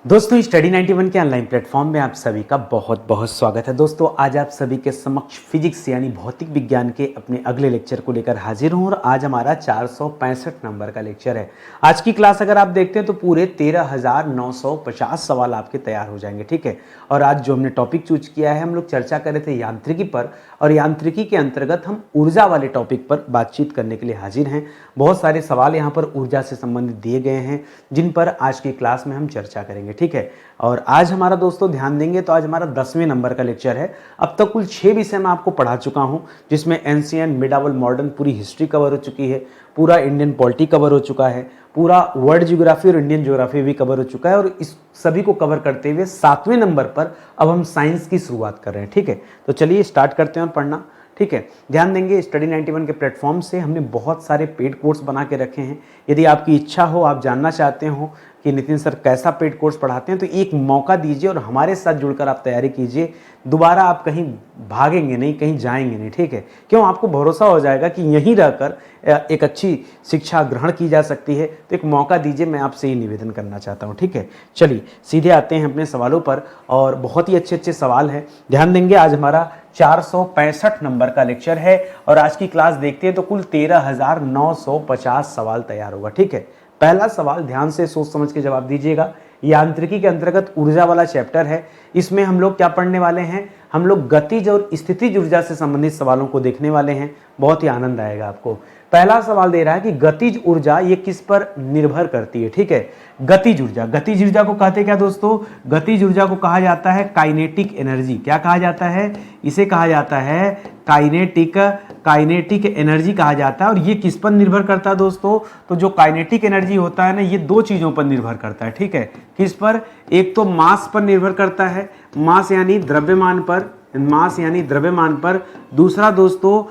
दोस्तों स्टडी 91 के online platform में आप सभी का बहुत बहुत स्वागत है। दोस्तों आज आप सभी के समक्ष फिजिक्स यानी भौतिक विज्ञान के अपने अगले लेक्चर को लेकर हाजिर हूं और आज हमारा 465 नंबर का लेक्चर है। आज की क्लास अगर आप देखते हैं तो पूरे 13,950 सवाल आपके तैयार हो जाएंगे, ठीक है। और आज जो हमने टॉपिक चूज किया है, हम लोग चर्चा कर रहे थे यांत्रिकी पर, और यांत्रिकी के अंतर्गत हम ऊर्जा वाले टॉपिक पर बातचीत करने के लिए हाजिर हैं। बहुत सारे सवाल यहाँ पर ऊर्जा से संबंधित दिए गए हैं जिन पर आज की क्लास में हम चर्चा करेंगे, ठीक है। और आज हमारा दोस्तों ध्यान देंगे तो आज हमारा 10वें नंबर का लेक्चर है। अब तक कुल 6 विषय मैं आपको पढ़ा चुका हूं, जिसमें एंशिएंट, मिडावल, मॉडर्न पूरी हिस्ट्री कवर हो चुकी है, पूरा इंडियन पॉलिटी कवर हो चुका है, पूरा वर्ल्ड ज्योग्राफी और इंडियन ज्योग्राफी भी कवर हो चुका है। और इस सभी को कवर करते हुए 7वें नंबर पर अब हम साइंस की शुरुआत कर रहे हैं, ठीक है। तो चलिए स्टार्ट करते हैं और पढ़ना, ठीक है। ध्यान देंगे स्टडी 91 के प्लेटफॉर्म से हमने बहुत सारे पेड कोर्स बना के रखे हैं। यदि आपकी इच्छा हो, आप जानना चाहते हो कि नितिन सर कैसा पेड कोर्स पढ़ाते हैं, तो एक मौका दीजिए और हमारे साथ जुड़कर आप तैयारी कीजिए। दोबारा आप कहीं भागेंगे नहीं, कहीं जाएंगे नहीं, ठीक है। क्यों? आपको भरोसा हो जाएगा कि यहीं रहकर एक अच्छी शिक्षा ग्रहण की जा सकती है। तो एक मौका दीजिए, मैं आपसे ये निवेदन करना चाहता हूँ, ठीक है। चलिए सीधे आते हैं अपने सवालों पर, और बहुत ही अच्छे अच्छे सवाल हैं। ध्यान देंगे आज हमारा 465 नंबर का लेक्चर है और आज की क्लास देखते हैं तो कुल 13,950 सवाल तैयार होगा, ठीक है। पहला सवाल ध्यान से सोच समझ के जवाब दीजिएगा। यांत्रिकी के अंतर्गत ऊर्जा वाला चैप्टर है। इसमें हम लोग क्या पढ़ने वाले हैं? हम लोग गतिज और स्थितिज ऊर्जा से संबंधित सवालों को देखने वाले हैं। बहुत ही आनंद आएगा आपको। पहला सवाल दे रहा है कि गतिज ऊर्जा ये किस पर निर्भर करती है, ठीक है। गतिज ऊर्जा, गतिज ऊर्जा को कहते हैं क्या दोस्तों? गतिज ऊर्जा को कहा जाता है काइनेटिक एनर्जी। क्या कहा जाता है? इसे कहा जाता है काइनेटिक एनर्जी कहा जाता है। और ये किस पर निर्भर करता है दोस्तों? तो जो काइनेटिक एनर्जी होता है ना, ये दो चीजों पर निर्भर करता है, ठीक है। किस पर? एक तो मास पर निर्भर करता है, मास यानी द्रव्यमान पर, मास यानी द्रव्यमान पर। दूसरा दोस्तों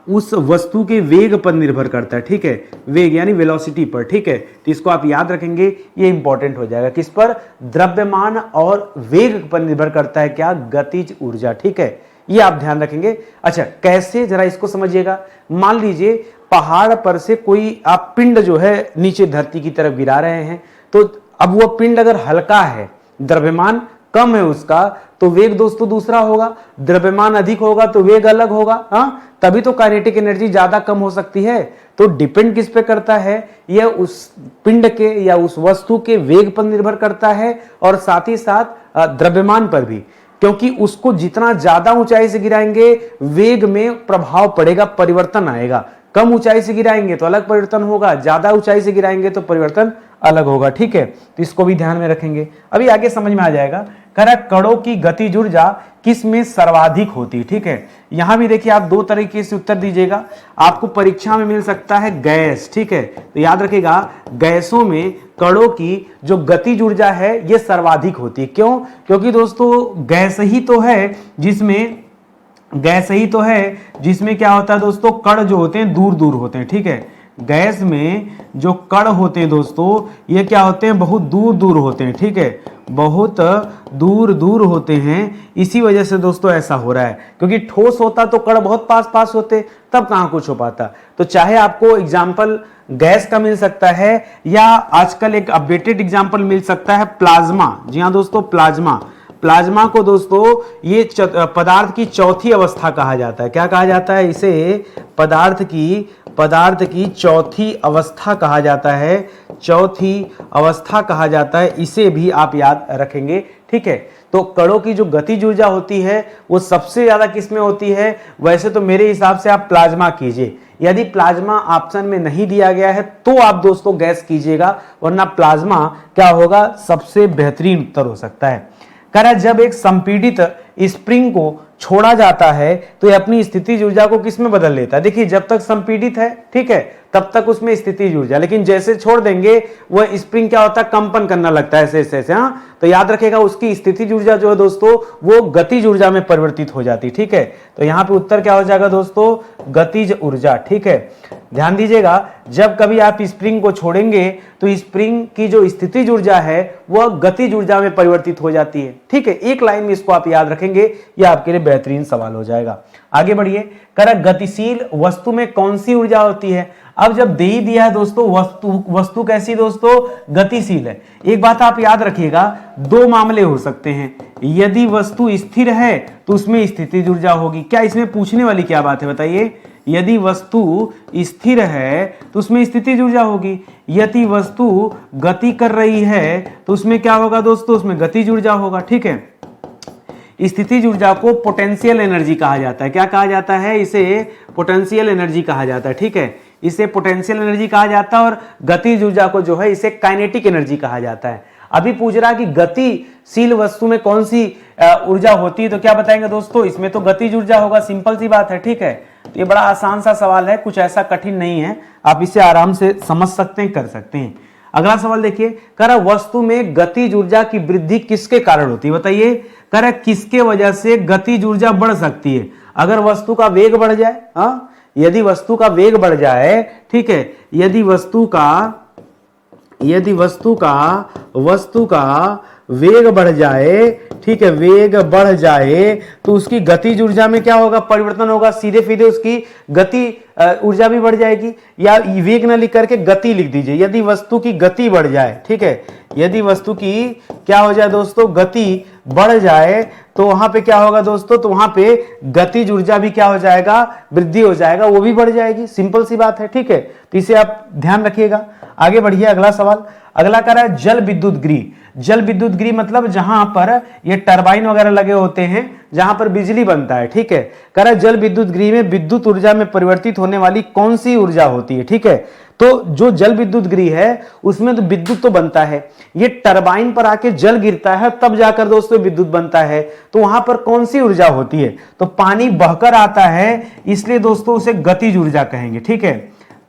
उस वस्तु के वेग पर निर्भर करता है, ठीक है। वेग यानी वेलोसिटी पर, ठीक है। तो इसको आप याद रखेंगे, ये इंपॉर्टेंट हो जाएगा। किस पर? द्रव्यमान और वेग पर निर्भर करता है क्या? गतिज ऊर्जा, ठीक है। ये आप ध्यान रखेंगे। अच्छा कैसे, जरा इसको समझिएगा। मान लीजिए पहाड़ पर से कोई आप पिंड जो है नीचे धरती की तरफ गिरा रहे हैं, तो अब वो पिंड अगर हल्का है, द्रव्यमान कम है उसका, तो वेग दोस्तों दूसरा होगा। द्रव्यमान अधिक होगा तो वेग अलग होगा, हाँ। तभी तो काइनेटिक एनर्जी ज्यादा कम हो सकती है। तो डिपेंड किस पे करता है? यह उस पिंड के या उस वस्तु के वेग पर निर्भर करता है और साथ ही साथ द्रव्यमान पर भी, क्योंकि उसको जितना ज्यादा ऊंचाई से गिराएंगे वेग में प्रभाव पड़ेगा, परिवर्तन आएगा। कम ऊंचाई से गिराएंगे तो अलग परिवर्तन होगा, ज्यादा ऊंचाई से गिराएंगे तो परिवर्तन अलग होगा, ठीक है। तो इसको भी ध्यान में रखेंगे, अभी आगे समझ में आ जाएगा। कह रहा कणों की गतिज ऊर्जा किस में सर्वाधिक होती है, ठीक है। यहां भी देखिए आप दो तरीके से उत्तर दीजिएगा। आपको परीक्षा में मिल सकता है गैस, ठीक है। तो याद रखिएगा गैसों में कणों की जो गतिज ऊर्जा है ये सर्वाधिक होती है। क्यों? क्योंकि दोस्तों गैस ही तो है जिसमें क्या होता है दोस्तों, कण जो होते हैं दूर दूर होते हैं, ठीक है। गैस में जो कण होते हैं दोस्तों, ये क्या होते हैं? बहुत दूर दूर होते हैं, ठीक है। बहुत दूर दूर होते हैं। इसी वजह से दोस्तों ऐसा हो रहा है, क्योंकि ठोस होता तो कण बहुत पास पास होते, तब कहां कुछ हो पाता। तो चाहे आपको एग्जाम्पल गैस का मिल सकता है या आजकल एक अपडेटेड एग्जाम्पल मिल सकता है प्लाज्मा। जी हाँ दोस्तों, प्लाज्मा को दोस्तों ये पदार्थ की चौथी अवस्था कहा जाता है। क्या कहा जाता है इसे? पदार्थ की चौथी अवस्था कहा जाता है। चौथी अवस्था कहा जाता है, इसे भी आप याद रखेंगे, ठीक है। तो कणों की जो गतिज ऊर्जा होती है वो सबसे ज्यादा किसमें होती है? वैसे तो मेरे हिसाब से आप प्लाज्मा कीजिए। यदि प्लाज्मा ऑप्शन में नहीं दिया गया है तो आप दोस्तों गैस कीजिएगा, वरना प्लाज्मा क्या होगा? सबसे बेहतरीन उत्तर हो सकता है। कह रहा जब एक संपीड़ित स्प्रिंग को छोड़ा जाता है तो ये अपनी स्थितिज ऊर्जा को किस में बदल लेता है? देखिए जब तक संपीड़ित है, ठीक है, तब तक उसमें स्थितिज ऊर्जा, लेकिन जैसे छोड़ देंगे वह स्प्रिंग क्या होता है? कंपन करना लगता है, ऐसे ऐसे, हाँ। तो याद रखेगा उसकी स्थितिज ऊर्जा जो है दोस्तों वो गतिज ऊर्जा में परिवर्तित हो जाती, ठीक है। तो यहाँ पे उत्तर क्या हो जाएगा दोस्तों? गतिज ऊर्जा, ठीक है। ध्यान दीजिएगा, जब कभी आप स्प्रिंग को छोड़ेंगे तो स्प्रिंग की जो स्थितिज ऊर्जा है वह गतिज ऊर्जा में परिवर्तित हो जाती है, ठीक है। एक लाइन में इसको आप याद रखेंगे, यह आपके लिए बेहतरीन सवाल हो जाएगा। आगे बढ़िए, कह रहा गतिशील वस्तु में कौन सी ऊर्जा होती है। अब जब दे ही दिया है दोस्तों, वस्तु कैसी दोस्तों, गतिशील है। एक बात आप याद रखिएगा, दो मामले हो सकते हैं। यदि वस्तु स्थिर है तो उसमें स्थितिज ऊर्जा होगी। क्या इसमें पूछने वाली क्या बात है बताइए, यदि वस्तु स्थिर है तो उसमें स्थितिज ऊर्जा होगी, यदि वस्तु गति कर रही है तो उसमें क्या होगा दोस्तों, उसमें गतिज ऊर्जा होगा। ठीक है, स्थितिज ऊर्जा को पोटेंशियल एनर्जी कहा जाता है। क्या कहा जाता है, इसे पोटेंशियल एनर्जी कहा जाता है। ठीक है, इसे पोटेंशियल एनर्जी कहा जाता है और गतिज ऊर्जा को जो है इसे काइनेटिक एनर्जी कहा जाता है। अभी पूछ रहा कि गतिशील वस्तु में कौन सी ऊर्जा होती है, तो क्या बताएंगे दोस्तों, इसमें तो गतिज ऊर्जा होगा, सिंपल सी बात है। ठीक है, तो ये बड़ा आसान सा सवाल है, कुछ ऐसा कठिन नहीं है, आप इसे आराम से समझ सकते हैं, कर सकते हैं। अगला सवाल देखिए, कह रहा वस्तु में गतिज ऊर्जा की वृद्धि किसके कारण होती है बताइए। कह रहा किसके वजह से गतिज ऊर्जा बढ़ सकती है, अगर वस्तु का वेग बढ़ जाए। हाँ, यदि वस्तु का वेग बढ़ जाए, ठीक है, यदि वस्तु का वेग बढ़ जाए, ठीक है, वेग बढ़ जाए तो उसकी गतिज ऊर्जा में क्या होगा, परिवर्तन होगा, सीधे सीधे उसकी गति ऊर्जा भी बढ़ जाएगी। या वेग न लिख करके गति लिख दीजिए, यदि वस्तु की गति बढ़ जाए, ठीक है, यदि वस्तु की क्या हो जाए दोस्तों, गति बढ़ जाए तो वहां पे क्या होगा दोस्तों, तो वहां पे गतिज ऊर्जा भी क्या हो जाएगा, वृद्धि हो जाएगा, वो भी बढ़ जाएगी, सिंपल सी बात है। ठीक है, तो इसे आप ध्यान रखिएगा। आगे बढ़िए, अगला सवाल, अगला कह रहा है जल विद्युत गृह। जल विद्युत गृह मतलब जहां पर ये टरबाइन वगैरह लगे होते हैं, जहां पर बिजली बनता है। ठीक है, कह रहा है जल विद्युत गृह में विद्युत ऊर्जा में परिवर्तित होने वाली कौन सी ऊर्जा होती है। ठीक है, तो जो जल विद्युत गृह है उसमें तो विद्युत तो बनता है, ये टरबाइन पर आके जल गिरता है तब जाकर दोस्तों विद्युत बनता है, तो वहां पर कौन सी ऊर्जा होती है, तो पानी बहकर आता है, इसलिए दोस्तों उसे गतिज ऊर्जा कहेंगे। ठीक है,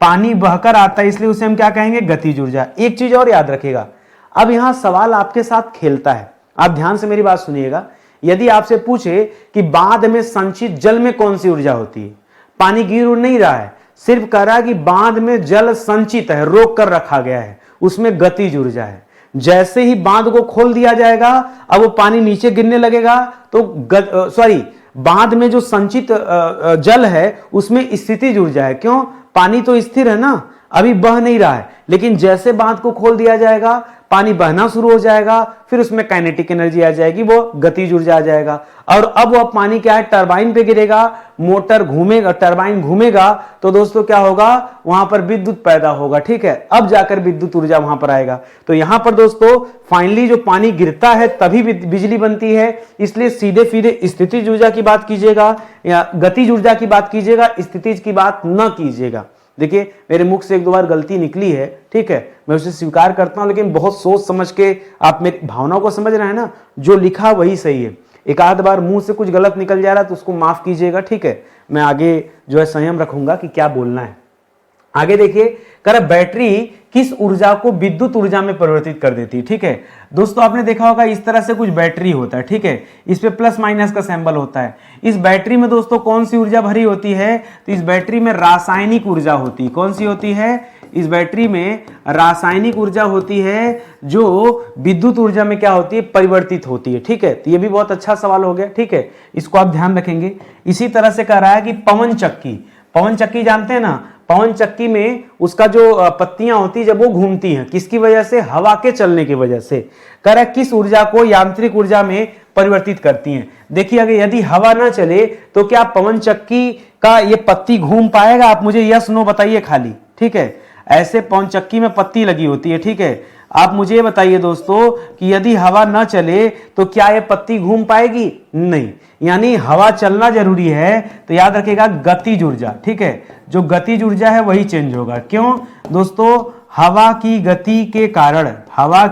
पानी बहकर आता है इसलिए उसे हम क्या कहेंगे, गतिज ऊर्जा। एक चीज और याद रखिएगा, अब यहां सवाल आपके साथ खेलता है, आप ध्यान से मेरी बात सुनिएगा। यदि आपसे पूछे कि बांध में संचित जल में कौन सी ऊर्जा होती है, पानी गिर नहीं रहा है, सिर्फ कह रहा है कि बांध में जल संचित है, रोक कर रखा गया है, उसमें गतिज ऊर्जा है। जैसे ही बांध को खोल दिया जाएगा, अब वो पानी नीचे गिरने लगेगा, तो बांध में जो संचित जल है उसमें स्थितिज ऊर्जा है। क्यों, पानी तो स्थिर है ना, अभी बह नहीं रहा है, लेकिन जैसे बांध को खोल दिया जाएगा पानी बहना शुरू हो जाएगा, फिर उसमें काइनेटिक एनर्जी आ जाएगी, वो गतिज ऊर्जा आ जाएगा। और अब वो पानी क्या है, टरबाइन पे गिरेगा, मोटर घूमेगा, टरबाइन घूमेगा, तो दोस्तों क्या होगा, वहां पर विद्युत पैदा होगा। ठीक है, अब जाकर विद्युत ऊर्जा वहां पर आएगा। तो यहां पर दोस्तों फाइनली जो पानी गिरता है तभी बिजली बनती है, इसलिए सीधे सीधे स्थितिज ऊर्जा की बात कीजिएगा या गतिज ऊर्जा की बात कीजिएगा, स्थितिज की बात न कीजिएगा। देखिए मेरे मुख से एक दो बार गलती निकली है, ठीक है, मैं उसे स्वीकार करता हूं, लेकिन बहुत सोच समझ के, आप मेरी भावनाओं को समझ रहे हैं ना, जो लिखा वही सही है। एक आध बार मुंह से कुछ गलत निकल जा रहा है तो उसको माफ कीजिएगा। ठीक है, मैं आगे जो है संयम रखूंगा कि क्या बोलना है। आगे देखिए, कह रहा बैटरी किस ऊर्जा को विद्युत ऊर्जा में परिवर्तित कर देती है। ठीक है दोस्तों, आपने देखा होगा इस तरह से कुछ बैटरी होता है। ठीक है, इस पे प्लस माइनस का सिंबल होता है। इस बैटरी में दोस्तों कौन सी ऊर्जा भरी होती है, तो इस बैटरी में रासायनिक ऊर्जा होती है। कौन सी होती है, इस बैटरी में रासायनिक ऊर्जा होती है, जो विद्युत ऊर्जा में क्या होती है, परिवर्तित होती है। ठीक है, तो ये भी बहुत अच्छा सवाल हो गया। ठीक है, इसको आप ध्यान रखेंगे। इसी तरह से कह रहा है कि पवन चक्की जानते हैं ना, पवन चक्की में उसका जो पत्तियां होती है जब वो घूमती हैं, किसकी वजह से, हवा के चलने की वजह से। कह रहा है किस ऊर्जा को यांत्रिक ऊर्जा में परिवर्तित करती हैं। देखिए अगर यदि हवा ना चले तो क्या पवन चक्की का ये पत्ती घूम पाएगा, आप मुझे यस नो बताइए खाली। ठीक है, ऐसे पवन चक्की में पत्ती लगी होती है। ठीक है, आप मुझे बताइए दोस्तों कि यदि हवा न चले तो क्या ये पत्ती घूम पाएगी, नहीं, यानी हवा चलना जरूरी है। तो याद रखिएगा गतिज ऊर्जा, ठीक है, जो गतिज ऊर्जा है वही चेंज होगा। क्यों दोस्तों, हवा की गति के कारण, हवा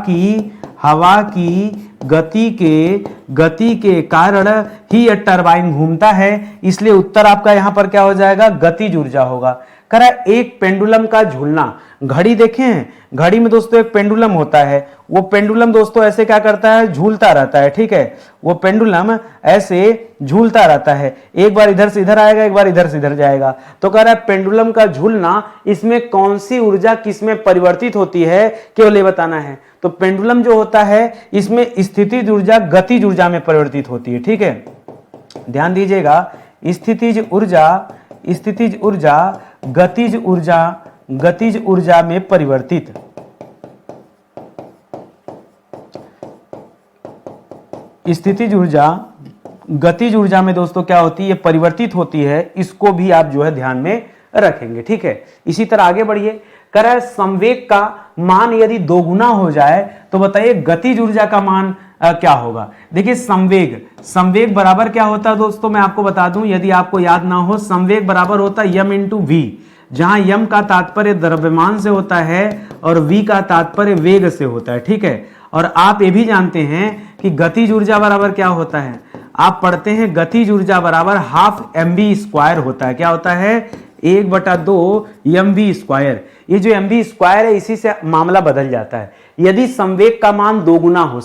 की गति के कारण ही यह टरबाइन घूमता है, इसलिए उत्तर आपका यहां पर क्या हो जाएगा, गतिज ऊर्जा होगा। कह रहा है एक पेंडुलम का झूलना, घड़ी देखे हैं, घड़ी में दोस्तों एक पेंडुलम होता है, वो पेंडुलम दोस्तों ऐसे क्या करता है, झूलता रहता है। ठीक है, वो पेंडुलम ऐसे झूलता रहता है, एक बार इधर से इधर आएगा, एक बार इधर से इधर जाएगा। तो कह रहा है पेंडुलम का झूलना, इसमें कौन सी ऊर्जा किसमें परिवर्तित होती है, केवल ये बताना है। तो पेंडुलम जो होता है इसमें स्थितिज ऊर्जा गतिज ऊर्जा में परिवर्तित होती है। ठीक है, ध्यान दीजिएगा, स्थितिज ऊर्जा गतिज ऊर्जा में परिवर्तित। स्थितिज ऊर्जा गतिज ऊर्जा में दोस्तों क्या होती है, परिवर्तित होती है। इसको भी आप जो है ध्यान में रखेंगे, ठीक है। इसी तरह आगे बढ़िए, कह रहा है संवेग का मान यदि दोगुना हो जाए तो बताइए गतिज ऊर्जा का मान क्या होगा। देखिए संवेग बराबर क्या होता है दोस्तों, मैं आपको बता दूं यदि आपको याद ना हो, संवेग बराबर होता है यम इंटू वी, जहां यम का तात्पर्य द्रव्यमान से होता है और वी का तात्पर्य वेग से होता है, ठीक है। और आप ये भी जानते हैं कि गतिज ऊर्जा बराबर क्या होता है, आप पढ़ते हैं गतिज ऊर्जा बराबर हाफ mv स्क्वायर होता है। क्या होता है, 1/2 mv²। ये जो mv स्क्वायर है इसी से मामला बदल जाता है। यदि संवेग का मान दोगुना हो,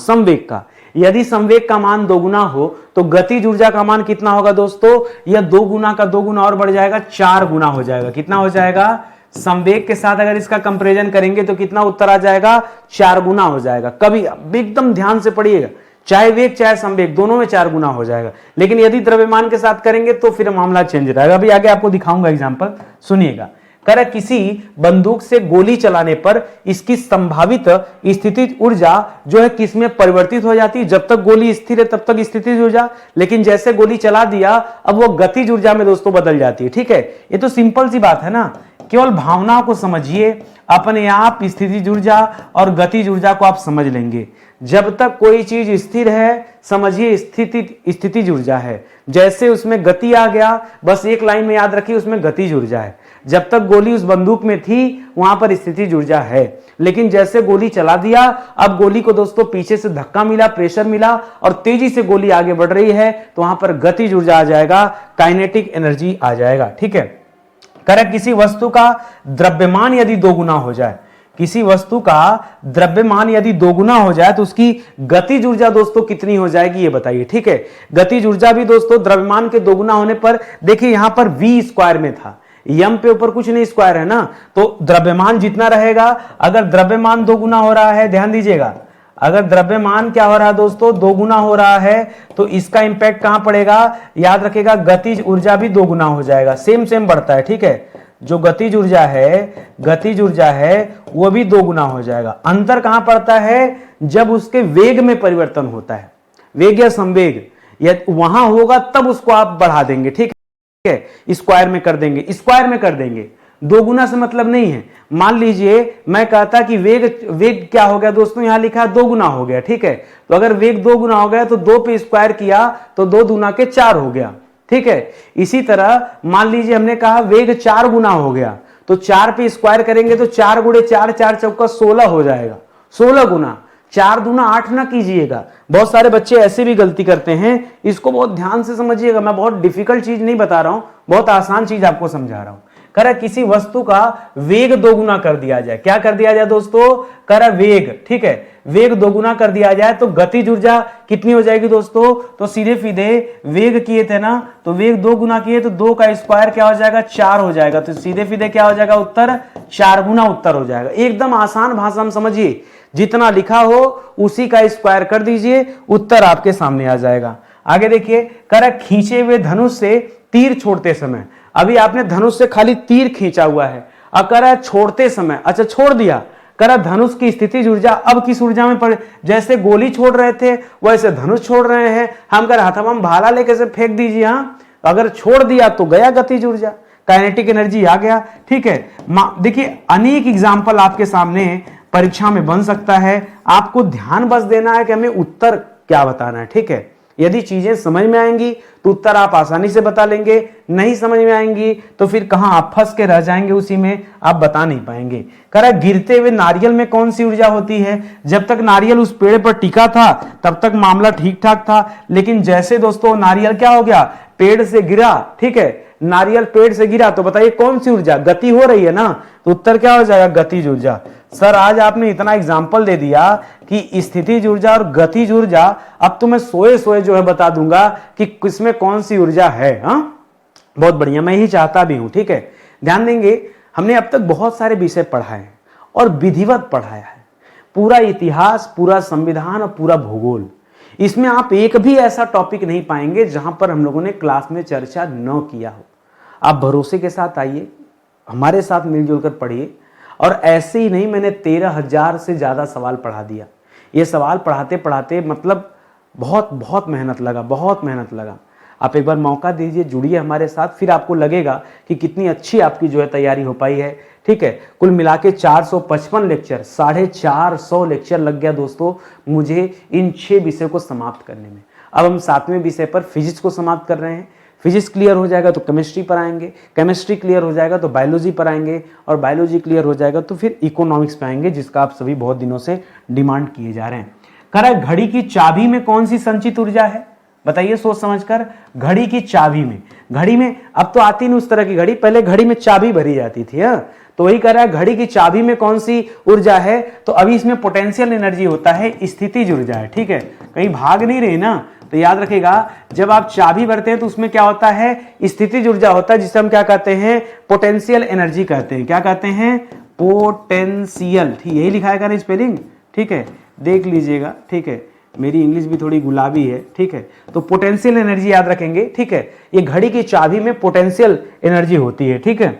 यदि संवेग का मान दोगुना हो तो गतिज ऊर्जा का मान कितना होगा दोस्तों, यह 2 गुना का 2 गुना और बढ़ जाएगा, 4 गुना हो जाएगा। कितना हो जाएगा, संवेग के साथ अगर इसका कंपैरिजन करेंगे तो कितना उत्तर आ जाएगा, 4 गुना हो जाएगा। कभी एकदम ध्यान से पढ़िएगा, चाहे वेग चाहे संवेग दोनों में 4 गुना हो जाएगा। लेकिन यदि द्रव्यमान के साथ करेंगे तो फिर मामला चेंज रहेगा। अभी आगे आपको दिखाऊंगा एग्जांपल, सुनिएगा। कह रहा किसी बंदूक से गोली चलाने पर इसकी संभावित स्थितिज ऊर्जा जो है किस में परिवर्तित हो जाती है। जब तक गोली स्थिर है तब तक स्थितिज ऊर्जा, लेकिन जैसे गोली चला दिया अब वो गतिज ऊर्जा में दोस्तों बदल जाती है, ठीक है। ये तो सिंपल सी बात है ना, केवल भावनाओं को समझिए, अपने आप स्थितिज ऊर्जा और गतिज ऊर्जा को आप समझ लेंगे। जब तक कोई चीज स्थिर है समझिए स्थितिज ऊर्जा है, जैसे उसमें गति आ गया बस एक लाइन में याद रखिए उसमें गतिज ऊर्जा है। जब तक गोली उस बंदूक में थी वहां पर स्थितिज ऊर्जा है, लेकिन जैसे गोली चला दिया अब गोली को दोस्तों पीछे से धक्का मिला, प्रेशर मिला और तेजी से गोली आगे बढ़ रही है तो वहां पर गतिज ऊर्जा आ जाएगा, काइनेटिक एनर्जी आ जाएगा, ठीक है। करेक्ट, किसी वस्तु का द्रव्यमान यदि 2 गुना हो जाए, किसी वस्तु का द्रव्यमान यदि 2 गुना हो जाए तो उसकी गतिज ऊर्जा दोस्तों कितनी हो जाएगी ये बताइए, ठीक है। गतिज ऊर्जा भी दोस्तों द्रव्यमान के 2 गुना होने पर, देखिए यहां पर v स्क्वायर में था, यम पे ऊपर कुछ नहीं स्क्वायर है ना, तो द्रव्यमान जितना रहेगा, अगर द्रव्यमान 2 गुना हो रहा है, ध्यान दीजिएगा, अगर द्रव्यमान क्या हो रहा है दोस्तों 2 गुना हो रहा है तो इसका इंपैक्ट कहां पड़ेगा, याद रखिएगा गतिज ऊर्जा भी 2 गुना हो जाएगा, सेम बढ़ता है, ठीक है। जो गतिज ऊर्जा है वो भी 2 गुना हो जाएगा। अंतर कहां पड़ता है, जब उसके वेग में परिवर्तन होता है, वेग या संवेग या वहां होगा तब उसको आप बढ़ा देंगे, ठीक है, स्क्वायर में कर देंगे। 2 गुना से मतलब नहीं है। मान लीजिए मैं कहता कि वेग क्या हो गया दोस्तों, यहां लिखा है 2 गुना हो गया, ठीक है। तो अगर वेग 2 गुना हो गया तो 2 पे स्क्वायर किया तो 2 दूना के 4 हो गया, ठीक है। इसी तरह मान लीजिए हमने कहा वेग 4 गुना हो गया तो 4 पे स्क्वायर करेंगे तो 4 गुणे 4, 4 चौका 16 हो जाएगा, 16 गुना। 4 दूना 8 ना कीजिएगा, बहुत सारे बच्चे ऐसे भी गलती करते हैं, इसको बहुत ध्यान से समझिएगा। मैं बहुत डिफिकल्ट चीज नहीं बता रहा हूं, बहुत आसान चीज आपको समझा रहा हूं। कह रहा किसी वस्तु का वेग 2 गुना कर दिया जाए, क्या कर दिया जाए दोस्तों, कह रहा वेग, ठीक है, वेग 2 गुना कर दिया जाए तो गतिज ऊर्जा कितनी हो जाएगी दोस्तों, तो सीधे वेग किए थे ना, तो वेग 2 गुना किए तो 2 का स्क्वायर क्या हो जाएगा, 4 हो जाएगा, तो सीधे क्या हो जाएगा उत्तर, 4 गुना उत्तर हो जाएगा। एकदम आसान भाषा में समझिए, जितना लिखा हो उसी का स्क्वायर कर दीजिए, उत्तर आपके सामने आ जाएगा। आगे देखिए, कह रहा खींचे हुए धनुष से तीर छोड़ते समय, अभी आपने धनुष से खाली तीर खींचा हुआ है, अब कह रहा है छोड़ते समय, अच्छा छोड़ दिया, कह रहा धनुष की स्थितिज ऊर्जा अब किस ऊर्जा में पड़े, जैसे गोली छोड़ रहे थे वैसे धनुष छोड़ रहे हैं हम, कह रहा हम भाला लेके से फेंक दीजिए, हाँ अगर छोड़ दिया तो गया गतिज ऊर्जा, काइनेटिक एनर्जी आ गया, ठीक है। देखिए अनेक एग्जाम्पल आपके सामने परीक्षा में बन सकता है, आपको ध्यान बस देना है कि हमें उत्तर क्या बताना है, ठीक है। यदि चीजें समझ में आएंगी तो उत्तर आप आसानी से बता लेंगे, नहीं समझ में आएंगी तो फिर कहां आप फंस के रह जाएंगे, उसी में आप बता नहीं पाएंगे। कह रहा गिरते हुए नारियल में कौन सी ऊर्जा होती है, जब तक नारियल उस पेड़ पर टिका था तब तक मामला ठीक ठाक था, लेकिन जैसे दोस्तों नारियल क्या हो गया, पेड़ से गिरा, ठीक है, नारियल पेड़ से गिरा तो बताइए कौन सी ऊर्जा, गति हो रही है ना, तो उत्तर क्या हो जाएगा, गतिज ऊर्जा। सर आज आपने इतना एग्जाम्पल दे दिया कि स्थितिज ऊर्जा और गतिज ऊर्जा, अब तो मैं सोए जो है बता दूंगा कि किसमें कौन सी ऊर्जा है। हाँ बहुत बढ़िया, मैं ही चाहता भी हूं, ठीक है। ध्यान देंगे, हमने अब तक बहुत सारे विषय पढ़ाए हैं और विधिवत पढ़ाया है, पूरा इतिहास, पूरा संविधान और पूरा भूगोल। इसमें आप एक भी ऐसा टॉपिक नहीं पाएंगे जहां पर हम लोगों ने क्लास में चर्चा न किया हो। आप भरोसे के साथ आइए, हमारे साथ मिलजुल कर पढ़िए। और ऐसे ही नहीं, मैंने 13,000 से ज़्यादा सवाल पढ़ा दिया। ये सवाल पढ़ाते पढ़ाते मतलब बहुत बहुत मेहनत लगा, बहुत मेहनत लगा। आप एक बार मौका दीजिए, जुड़िए हमारे साथ, फिर आपको लगेगा कि कितनी अच्छी आपकी जो है तैयारी हो पाई है। ठीक है, कुल मिला के 455 लेक्चर, 450 लेक्चर लग गया दोस्तों मुझे इन 6 विषयों को समाप्त करने में। अब हम 7वें विषय पर फिजिक्स को समाप्त कर रहे हैं। फिजिक्स क्लियर हो जाएगा तो केमिस्ट्री पर आएंगे, केमिस्ट्री क्लियर हो जाएगा तो बायोलॉजी पर आएंगे, और बायोलॉजी क्लियर हो जाएगा तो फिर इकोनॉमिक्स पे आएंगे, जिसका आप सभी बहुत दिनों से डिमांड किए जा रहे हैं। कह रहा है घड़ी की चाबी में कौन सी संचित ऊर्जा है? बताइए सोच समझकर। घड़ी की चाबी में, घड़ी में अब तो आती नहीं उस तरह की घड़ी, पहले घड़ी में चाबी भरी जाती थी। तो वही कह रहा है घड़ी की चाबी में कौन सी ऊर्जा है? तो अभी इसमें पोटेंशियल एनर्जी होता है, स्थितिज ऊर्जा है। ठीक है, कहीं भाग नहीं रही ना, तो याद रखेगा जब आप चाबी भरते हैं तो उसमें क्या होता है? स्थितिज ऊर्जा होता है, जिसे हम क्या कहते हैं? पोटेंशियल एनर्जी कहते हैं। क्या कहते हैं? पोटेंशियल। ठीक, यही लिखा है ना स्पेलिंग? ठीक है, देख लीजिएगा। ठीक है, मेरी इंग्लिश भी थोड़ी गुलाबी है। ठीक है, तो पोटेंशियल एनर्जी याद रखेंगे। ठीक है, ये घड़ी की चाबी में पोटेंशियल एनर्जी होती है। ठीक है,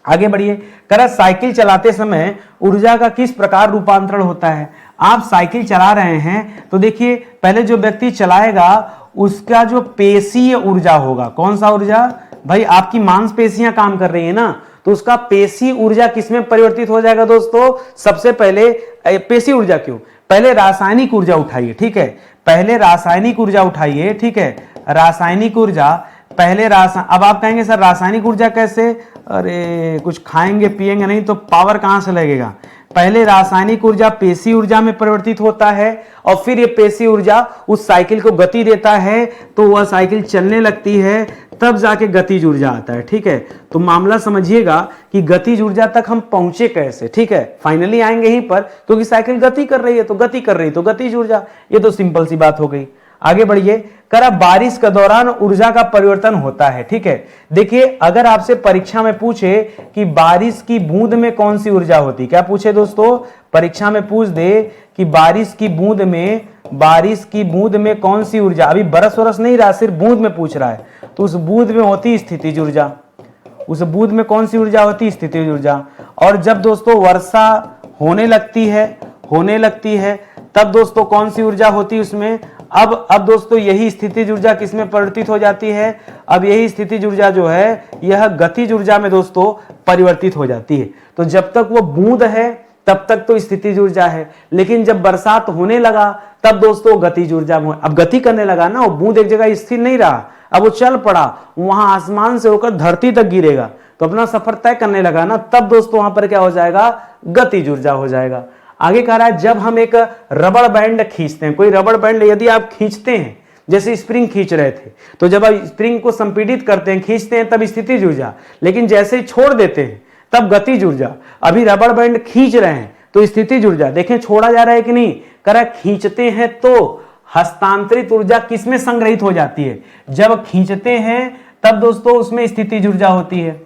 आगे बढ़िए। कह रहा साइकिल चलाते समय ऊर्जा का किस प्रकार रूपांतरण होता है? आप साइकिल चला रहे हैं तो देखिए, पहले जो व्यक्ति चलाएगा उसका जो पेशीय ऊर्जा होगा, कौन सा ऊर्जा भाई? आपकी मांसपेशियां काम कर रही है ना, तो उसका पेशी ऊर्जा किसमें परिवर्तित हो जाएगा दोस्तों? सबसे पहले पेशी ऊर्जा क्यों, पहले रासायनिक ऊर्जा उठाइए। ठीक है, पहले रासायनिक ऊर्जा उठाइए। ठीक है, रासायनिक ऊर्जा पहले अब आप कहेंगे सर रासायनिक ऊर्जा कैसे? अरे कुछ खाएंगे पिएंगे नहीं तो पावर कहां से लगेगा? पहले रासायनिक ऊर्जा पेशी ऊर्जा में परिवर्तित होता है, और फिर ये पेशी ऊर्जा उस साइकिल को गति देता है, तो वह साइकिल चलने लगती है, तब जाके गतिज ऊर्जा आता है। ठीक है, तो मामला समझिएगा कि गतिज ऊर्जा तक हम पहुंचे कैसे। ठीक है, फाइनली आएंगे यहीं पर, क्योंकि साइकिल गति कर रही है तो गति कर रही तो गतिज ऊर्जा, ये तो सिंपल सी बात हो गई। आगे बढ़िए। करा बारिश के दौरान ऊर्जा का परिवर्तन होता है। ठीक है, देखिए अगर आपसे परीक्षा में पूछे कि बारिश की बूंद में कौन सी ऊर्जा होती, क्या पूछे दोस्तों? परीक्षा में पूछ दे कि बारिश की बूंद में कौन सी ऊर्जा, अभी बरस वरस नहीं रहा, सिर्फ बूंद में पूछ रहा है, तो उस बूंद में होती स्थितिज ऊर्जा। उस बूंद में कौन सी ऊर्जा होती? स्थितिज ऊर्जा। और जब दोस्तों वर्षा होने लगती है तब दोस्तों कौन सी ऊर्जा होती उसमें? अब दोस्तों यही स्थितिज ऊर्जा किसमें परिवर्तित हो जाती है? अब यही स्थितिज ऊर्जा जो है यह गतिज ऊर्जा में दोस्तों परिवर्तित हो जाती है। तो जब तक वो बूंद है तब तक तो स्थितिज ऊर्जा है, लेकिन जब बरसात होने लगा तब दोस्तों गतिज ऊर्जा में, अब गति करने लगा ना, वो बूंद एक जगह स्थिर नहीं रहा, अब वो चल पड़ा, वहां आसमान से होकर धरती तक गिरेगा, तो अपना सफर तय करने लगा ना, तब दोस्तों वहां पर क्या हो जाएगा? गतिज ऊर्जा हो जाएगा। आगे कह रहा है जब हम एक रबड़ बैंड खींचते हैं, कोई रबड़ बैंड यदि आप खींचते हैं, जैसे स्प्रिंग खींच रहे थे, तो जब आप स्प्रिंग को संपीड़ित करते हैं, खींचते हैं, तब स्थितिज ऊर्जा, लेकिन जैसे ही छोड़ देते हैं तब गतिज ऊर्जा। अभी रबड़ बैंड खींच रहे हैं तो स्थितिज ऊर्जा, देखें छोड़ा जा रहा है कि नहीं? कह रहा है खींचते हैं तो हस्तांतरित ऊर्जा किसमें संग्रहित हो जाती है? जब खींचते हैं तब दोस्तों उसमें स्थितिज ऊर्जा होती है।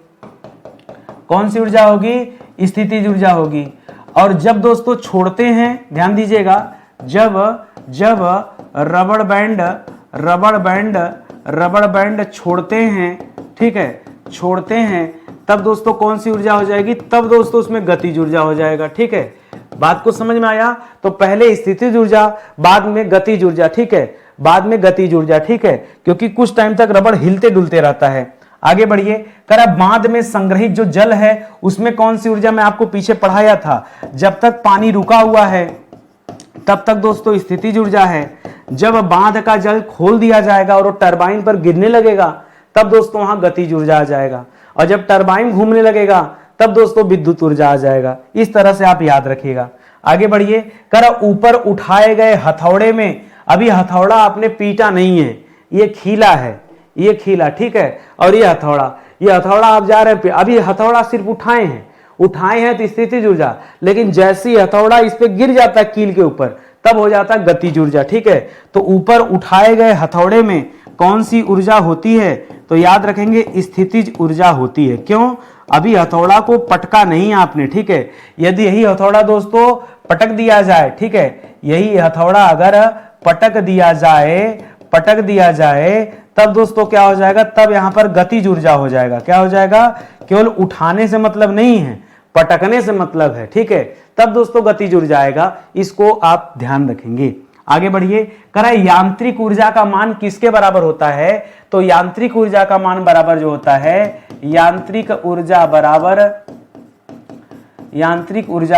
कौन सी ऊर्जा होगी? स्थितिज ऊर्जा होगी। और जब दोस्तों छोड़ते हैं, ध्यान दीजिएगा, जब रबड़ बैंड छोड़ते हैं, ठीक है, छोड़ते हैं, तब दोस्तों कौन सी ऊर्जा हो जाएगी? तब दोस्तों उसमें गतिज ऊर्जा हो जाएगा। ठीक है, बात को समझ में आया? तो पहले स्थितिज ऊर्जा, बाद में गतिज ऊर्जा। ठीक है, बाद में गतिज ऊर्जा। ठीक है, क्योंकि कुछ टाइम तक रबड़ हिलते डुलते रहता है। आगे बढ़िए। करा बांध में संग्रहित जो जल है उसमें कौन सी ऊर्जा, मैं आपको पीछे पढ़ाया था, जब तक पानी रुका हुआ है तब तक दोस्तों स्थितिज ऊर्जा है। जब बांध का जल खोल दिया जाएगा और वो टरबाइन पर गिरने लगेगा तब दोस्तों वहां गतिज ऊर्जा आ जाएगा, और जब टरबाइन घूमने लगेगा तब दोस्तों विद्युत ऊर्जा आ जाएगा। इस तरह से आप याद रखिएगा। आगे बढ़िए। करा ऊपर उठाए गए हथौड़े में, अभी हथौड़ा आपने पीटा नहीं है, ये खीला है, ये खीला, ठीक है, और ये हथौड़ा आप जा रहे हैं, अभी हथौड़ा सिर्फ उठाए हैं तो स्थितिज ऊर्जा, लेकिन जैसे ही हथौड़ा इस पे गिर जाता है कील के ऊपर तब हो जाता है गतिज ऊर्जा। ठीक है, तो ऊपर उठाए गए हथौड़े में कौन सी ऊर्जा होती है? तो याद रखेंगे स्थितिज ऊर्जा होती है। क्यों? अभी हथौड़ा को पटका नहीं आपने। ठीक है, यदि यही हथौड़ा दोस्तों पटक दिया जाए, ठीक है, यही हथौड़ा अगर पटक दिया जाए तब दोस्तों क्या हो जाएगा, तब यहां पर गतिज ऊर्जा हो जाएगा। क्या हो जाएगा, केवल उठाने से मतलब नहीं है, पटकने से मतलब है, ठीक है, तब दोस्तों गतिज ऊर्जा आएगा। इसको आप ध्यान रखेंगे। आगे बढ़िए, करा यांत्रिक ऊर्जा का मान किसके बराबर होता है, तो यांत्रिक ऊर्जा का मान बराबर जो होता है, यांत्रिक ऊर्जा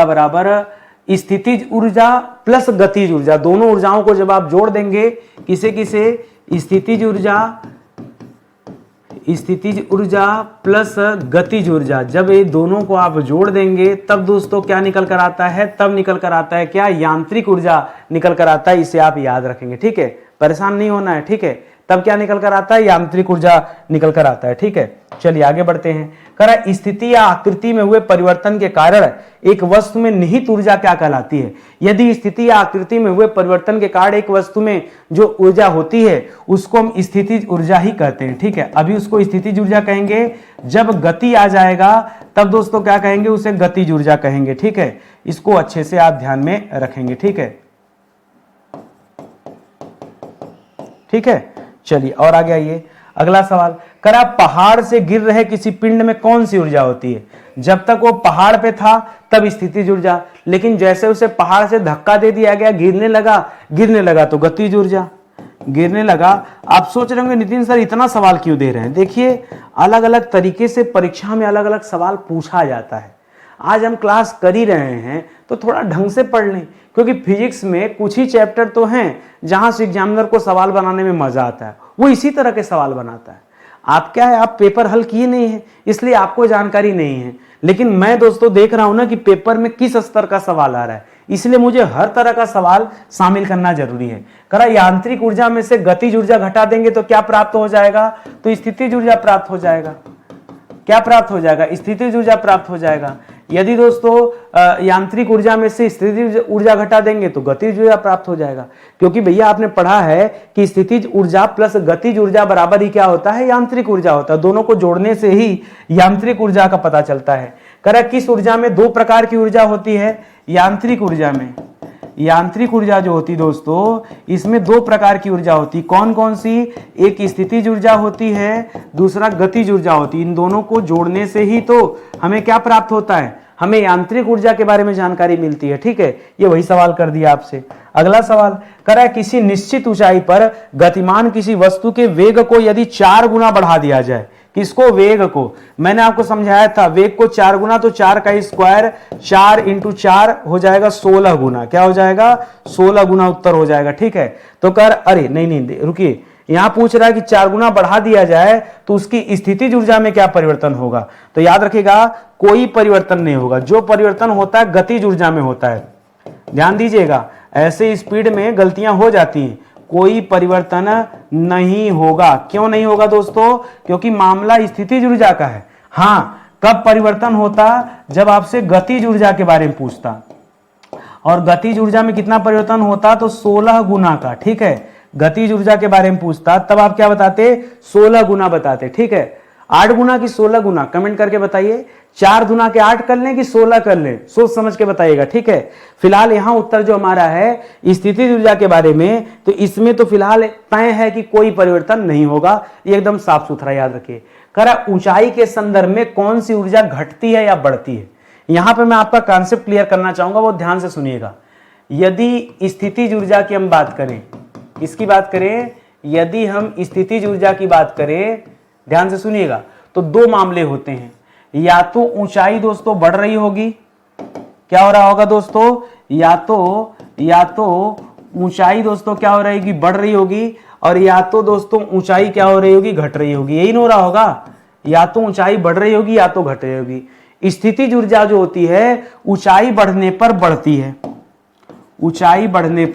बराबर स्थितिज ऊर्जा प्लस गतिज ऊर्जा, दोनों ऊर्जाओं को जब आप जोड़ देंगे, किसे स्थितिज ऊर्जा प्लस गतिज ऊर्जा, जब ये दोनों को आप जोड़ देंगे तब दोस्तों क्या निकल कर आता है, तब निकल कर आता है क्या, यांत्रिक ऊर्जा निकल कर आता है। इसे आप याद रखेंगे, ठीक है, परेशान नहीं होना है, ठीक है। तब क्या निकल कर आता है, यांत्रिक ऊर्जा निकल कर आता है, ठीक है। चलिए आगे बढ़ते हैं। करा स्थिति या आकृति में हुए परिवर्तन के कारण एक वस्तु में निहित ऊर्जा क्या कहलाती है। यदि स्थिति या आकृति में हुए परिवर्तन के कारण एक वस्तु में जो ऊर्जा होती है उसको हम स्थितिज ऊर्जा ही कहते हैं, ठीक है। अभी उसको स्थितिज ऊर्जा कहेंगे, जब गति आ जाएगा तब दोस्तों क्या कहेंगे, उसे गतिज ऊर्जा कहेंगे, ठीक है। इसको अच्छे से आप ध्यान में रखेंगे, ठीक है, ठीक है। चलिए और आगे आइए, अगला सवाल, करा पहाड़ से गिर रहे किसी पिंड में कौन सी ऊर्जा होती है। जब तक वो पहाड़ पे था तब स्थितिज ऊर्जा, लेकिन जैसे उसे पहाड़ से धक्का दे दिया गया, गिरने लगा तो गतिज ऊर्जा, गिरने लगा। आप सोच रहे होंगे नितिन सर इतना सवाल क्यों दे रहे हैं। देखिए अलग अलग तरीके से परीक्षा में अलग अलग सवाल पूछा जाता है। आज हम क्लास कर ही रहे हैं तो थोड़ा ढंग से पढ़ लें, क्योंकि फिजिक्स में कुछ ही चैप्टर तो हैं जहां से एग्जामिनर को सवाल बनाने में मजा आता है, वो इसी तरह के सवाल बनाता है। आप क्या है, आप पेपर हल किए नहीं है इसलिए आपको जानकारी नहीं है, लेकिन मैं दोस्तों देख रहा हूं ना कि पेपर में किस स्तर का सवाल आ रहा है, इसलिए मुझे हर तरह का सवाल शामिल करना जरूरी है। करा यांत्रिक ऊर्जा में से गतिज ऊर्जा घटा देंगे तो क्या प्राप्त हो जाएगा, तो स्थितिज ऊर्जा प्राप्त हो जाएगा। क्या प्राप्त हो जाएगा, स्थितिज ऊर्जा प्राप्त हो जाएगा। यदि दोस्तों यांत्रिक ऊर्जा में से स्थितिज ऊर्जा घटा देंगे तो गतिज ऊर्जा प्राप्त हो जाएगा, क्योंकि भैया आपने पढ़ा है कि स्थितिज ऊर्जा प्लस गतिज ऊर्जा बराबर ही क्या होता है, यांत्रिक ऊर्जा होता है। दोनों को जोड़ने से ही यांत्रिक ऊर्जा का पता चलता है। करा किस ऊर्जा में दो प्रकार की ऊर्जा होती है, यांत्रिक ऊर्जा में, यांत्रिक ऊर्जा जो होती दोस्तों इसमें दो प्रकार की ऊर्जा होती, कौन कौन सी, एक स्थितिज ऊर्जा होती है, दूसरा गतिज ऊर्जा होती। इन दोनों को जोड़ने से ही तो हमें क्या प्राप्त होता है, हमें यांत्रिक ऊर्जा के बारे में जानकारी मिलती है, ठीक है। ये वही सवाल कर दिया आपसे। अगला सवाल, करा किसी निश्चित ऊंचाई पर गतिमान किसी वस्तु के वेग को यदि 4 गुना बढ़ा दिया जाए, किसको, वेग को। मैंने आपको समझाया था वेग को 4 गुना, तो 4 का स्क्वायर 4 × 4 हो जाएगा 16 गुना। क्या हो जाएगा, 16 गुना उत्तर हो जाएगा, ठीक है। तो कर, अरे नहीं रुकिए, यहां पूछ रहा है कि 4 गुना बढ़ा दिया जाए तो उसकी स्थितिज ऊर्जा में क्या परिवर्तन होगा। तो याद रखिएगा कोई परिवर्तन नहीं होगा, जो परिवर्तन होता है गतिज ऊर्जा में होता है। ध्यान दीजिएगा, ऐसे स्पीड में गलतियां हो जाती हैं, कोई परिवर्तन नहीं होगा। क्यों नहीं होगा दोस्तों, क्योंकि मामला स्थितिज ऊर्जा का है। हां, कब परिवर्तन होता, जब आपसे गतिज ऊर्जा के बारे में पूछता, और गतिज ऊर्जा में कितना परिवर्तन होता, तो 16 गुना का, ठीक है। गतिज ऊर्जा के बारे में पूछता तब आप क्या बताते, 16 गुना बताते, ठीक है। 8 गुना की 16 गुना, कमेंट करके बताइए। 4 गुना के 8 कर लें कि 16 कर लें, सोच समझ के बताइएगा, ठीक है। फिलहाल यहां उत्तर जो हमारा है स्थितिज ऊर्जा के बारे में, तो इसमें तो फिलहाल तय है कि कोई परिवर्तन नहीं होगा, ये एकदम साफ सुथरा याद रखिए। करा ऊंचाई के संदर्भ में कौन सी ऊर्जा घटती है या बढ़ती है। यहां पर मैं आपका कॉन्सेप्ट क्लियर करना चाहूंगा, वो ध्यान से सुनिएगा। यदि स्थितिज ऊर्जा की हम बात करें, इसकी बात करें, यदि हम स्थितिज ऊर्जा की बात करें, ध्यान से सुनिएगा, तो दो मामले होते हैं। या तो ऊंचाई दोस्तों बढ़ रही होगी, क्या हो रहा होगा दोस्तों, या तो ऊंचाई दोस्तों क्या हो रहेगी, बढ़ रही होगी, और या तो दोस्तों ऊंचाई क्या हो रही होगी, घट रही होगी। यही हो रहा होगा, या तो ऊंचाई बढ़ रही होगी या तो घट रही होगी। स्थितिज ऊर्जा जो होती है ऊंचाई बढ़ने पर बढ़ती है, ऊंचाई बढ़ने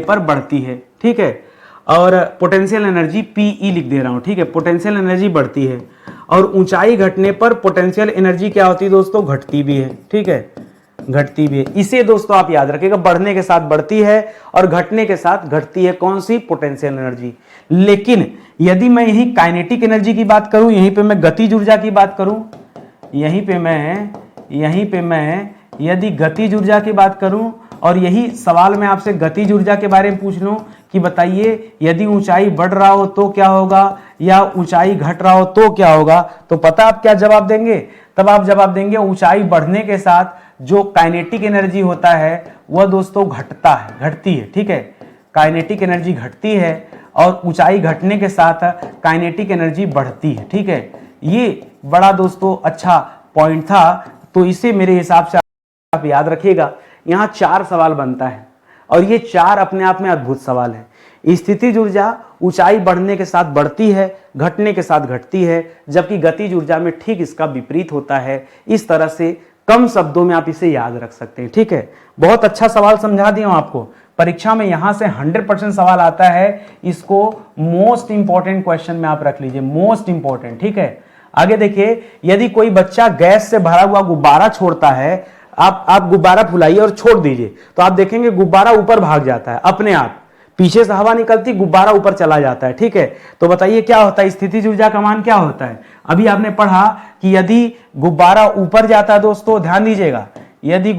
पर बढ़ती है, ठीक है। और पोटेंशियल एनर्जी पीई लिख दे रहा हूं, ठीक है, पोटेंशियल एनर्जी बढ़ती है। और ऊंचाई घटने पर पोटेंशियल एनर्जी क्या होती है दोस्तों, घटती भी है, ठीक है, घटती भी है। इसे दोस्तों आप याद रखिएगा, बढ़ने के साथ बढ़ती है और घटने के साथ घटती है, कौन सी, पोटेंशियल एनर्जी। लेकिन यदि मैं यही काइनेटिक एनर्जी की बात करूं, यहीं पे मैं गतिज ऊर्जा की बात करूं, यहीं पे मैं यदि गतिज ऊर्जा की बात करूं और यही सवाल मैं आपसे गतिज ऊर्जा के बारे में पूछ लूं कि बताइए यदि ऊंचाई बढ़ रहा हो तो क्या होगा या ऊंचाई घट रहा हो तो क्या होगा, तो पता आप क्या जवाब देंगे? तब आप जवाब देंगे ऊंचाई बढ़ने के साथ जो काइनेटिक एनर्जी होता है वह दोस्तों घटता है, घटती है। ठीक है, काइनेटिक एनर्जी घटती है और ऊंचाई घटने के साथ काइनेटिक एनर्जी बढ़ती है। ठीक है, ये बड़ा दोस्तों अच्छा पॉइंट था, तो इसे मेरे हिसाब से आप याद रखिएगा। यहाँ 4 सवाल बनता है और ये 4 अपने आप में अद्भुत सवाल है। स्थितिज ऊर्जा ऊंचाई बढ़ने के साथ बढ़ती है, घटने के साथ घटती है, जबकि गतिज ऊर्जा में ठीक इसका विपरीत होता है। इस तरह से कम शब्दों में आप इसे याद रख सकते हैं। ठीक है, बहुत अच्छा सवाल समझा दिया हूं आपको। परीक्षा में यहां से 100% सवाल आता है, इसको मोस्ट इंपॉर्टेंट क्वेश्चन में आप रख लीजिए, मोस्ट इंपॉर्टेंट। ठीक है, आगे देखिए, यदि कोई बच्चा गैस से भरा हुआ गुब्बारा छोड़ता है, आप गुब्बारा फुलाइए और छोड़ दीजिए, तो आप देखेंगे गुब्बारा ऊपर भाग जाता है अपने आप, पीछे से हवा निकलती, गुब्बारा ऊपर चला जाता है। ठीक है, तो बताइए क्या होता है, स्थितिज ऊर्जा का मान क्या होता है? अभी आपने पढ़ा कि यदि गुब्बारा ऊपर जाता है, दोस्तों ध्यान दीजिएगा, यदि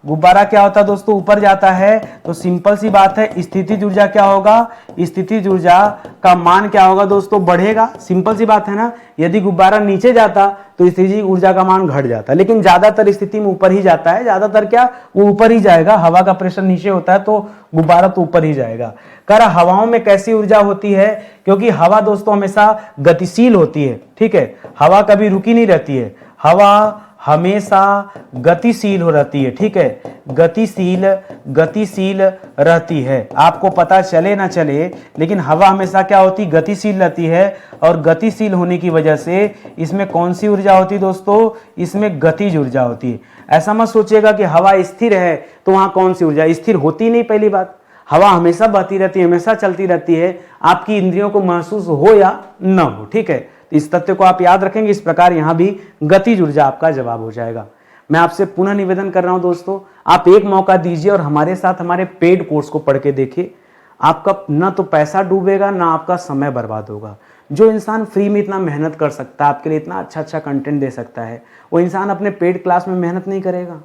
गुब्बारा क्या होता है दोस्तों, ऊपर जाता है, तो सिंपल सी बात है, स्थितिज ऊर्जा क्या होगा, स्थितिज ऊर्जा का मान क्या होगा दोस्तों, बढ़ेगा। सिंपल सी बात है ना। यदि गुब्बारा नीचे जाता तो स्थितिज ऊर्जा का मान घट जाता, लेकिन ज्यादातर स्थिति में ऊपर ही जाता है। ज्यादातर क्या, वो ऊपर ही जाएगा, हवा का प्रेशर नीचे होता है तो गुब्बारा तो ऊपर ही जाएगा। कह रहा हवाओं में कैसी ऊर्जा होती है, क्योंकि हवा दोस्तों हमेशा गतिशील होती है। ठीक है, हवा कभी रुकी नहीं रहती है, हवा हमेशा गतिशील हो रहती है। ठीक है, गतिशील रहती है। आपको पता चले ना चले, लेकिन हवा हमेशा क्या होती, गतिशील रहती है। और गतिशील होने की वजह से इसमें कौन सी ऊर्जा होती दोस्तों, इसमें गतिज ऊर्जा होती है। ऐसा मत सोचिएगा कि हवा स्थिर है तो वहां कौन सी ऊर्जा, स्थिर होती नहीं। पहली बात, हवा हमेशा बहती रहती है, हमेशा चलती रहती है, आपकी इंद्रियों को महसूस हो या न हो। ठीक है, इस तथ्य को आप याद रखेंगे। इस प्रकार यहां भी गतिज ऊर्जा आपका जवाब हो जाएगा। मैं आपसे पुनः निवेदन कर रहा हूं दोस्तों, आप एक मौका दीजिए और हमारे साथ हमारे पेड कोर्स को पढ़ के देखिए। आपका ना तो पैसा डूबेगा, ना आपका समय बर्बाद होगा। जो इंसान फ्री में इतना मेहनत कर सकता है, आपके लिए इतना अच्छा अच्छा कंटेंट दे सकता है, वो इंसान अपने पेड क्लास में मेहनत नहीं करेगा?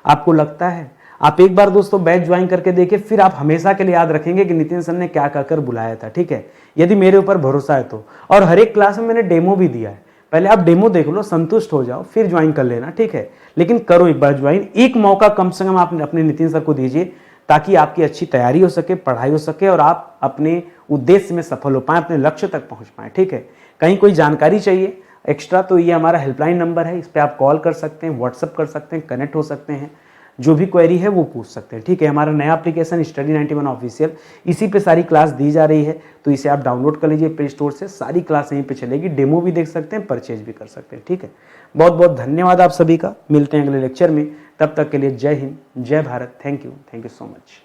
आपको लगता है? आप एक बार दोस्तों बैच ज्वाइन करके देखिए, फिर आप हमेशा के लिए याद रखेंगे कि नितिन सर ने क्या कहकर बुलाया था। ठीक है, यदि मेरे ऊपर भरोसा है तो। और हर एक क्लास में मैंने डेमो भी दिया है, पहले आप डेमो देख लो, संतुष्ट हो जाओ, फिर ज्वाइन कर लेना। ठीक है, लेकिन करो एक बार ज्वाइन, एक मौका कम से कम आप अपने नितिन सर को दीजिए, ताकि आपकी अच्छी तैयारी हो सके, पढ़ाई हो सके और आप अपने उद्देश्य में सफल हो पाए, अपने लक्ष्य तक पहुंच पाए। ठीक है, कहीं कोई जानकारी चाहिए एक्स्ट्रा तो ये हमारा हेल्पलाइन नंबर है, इस पर आप कॉल कर सकते हैं, व्हाट्सअप कर सकते हैं, कनेक्ट हो सकते हैं, जो भी क्वेरी है वो पूछ सकते हैं। ठीक है, हमारा नया एप्लीकेशन स्टडी 91 ऑफिशियल, इसी पे सारी क्लास दी जा रही है, तो इसे आप डाउनलोड कर लीजिए प्ले स्टोर से। सारी क्लास यहीं पे चलेगी, डेमो भी देख सकते हैं, परचेज भी कर सकते हैं। ठीक है, बहुत बहुत धन्यवाद आप सभी का। मिलते हैं अगले लेक्चर में, तब तक के लिए जय हिंद, जय Bharat. Thank you so much.